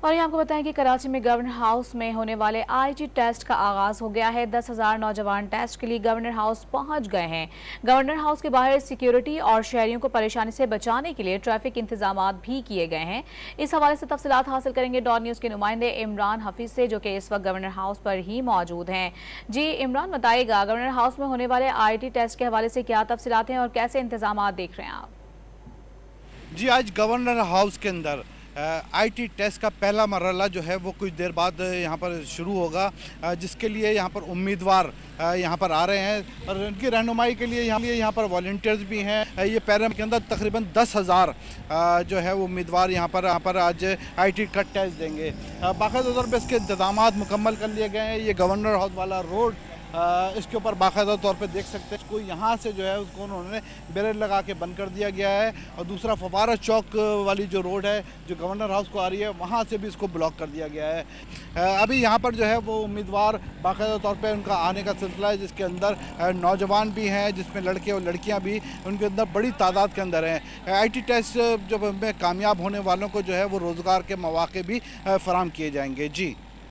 और ये आपको बताएं कि कराची में गवर्नर हाउस में होने वाले आईटी टेस्ट का आगाज हो गया है। 10,000 नौजवान टेस्ट के लिए गवर्नर हाउस पहुंच गए हैं। गवर्नर हाउस के बाहर सिक्योरिटी और शहरियों को परेशानी से बचाने के लिए ट्रैफिक इंतजाम भी किए गए हैं। इस हवाले से तफसीलात हासिल करेंगे डॉन न्यूज के नुमाइंदे इमरान हफीज से, जो कि इस वक्त गवर्नर हाउस पर ही मौजूद हैं। जी इमरान, बताइएगा गवर्नर हाउस में होने वाले आईटी टेस्ट के हवाले से क्या तफसीलात हैं और कैसे इंतजाम देख रहे हैं आप? जी, आज गवर्नर हाउस के अंदर आईटी टेस्ट का पहला मरहला जो है वो कुछ देर बाद यहाँ पर शुरू होगा, जिसके लिए यहाँ पर उम्मीदवार यहाँ पर आ रहे हैं और उनकी रहनुमाई के लिए यहाँ पर वॉलंटियर्स भी हैं। ये पैरम के अंदर तकरीबन 10,000 जो है वो उम्मीदवार यहाँ पर आज आईटी का टेस्ट देंगे। बाकायदा तौर पर इसके इंतजाम मुकम्मल कर लिए गए हैं। ये गवर्नर हाउस वाला रोड, इसके ऊपर बाकायदा तौर पे देख सकते हैं, इसको यहाँ से जो है उसको उन्होंने बैरियर लगा के बंद कर दिया गया है। और दूसरा फवारा चौक वाली जो रोड है जो गवर्नर हाउस को आ रही है, वहाँ से भी इसको ब्लॉक कर दिया गया है। अभी यहाँ पर जो है वो उम्मीदवार बाकायदा तौर पे उनका आने का सिलसिला है, जिसके अंदर नौजवान भी हैं, जिसमें लड़के और लड़कियाँ भी उनके अंदर बड़ी तादाद के अंदर हैं। आईटी टेस्ट जब में कामयाब होने वालों को जो है वो रोज़गार के मौके भी फराहम किए जाएंगे। जी।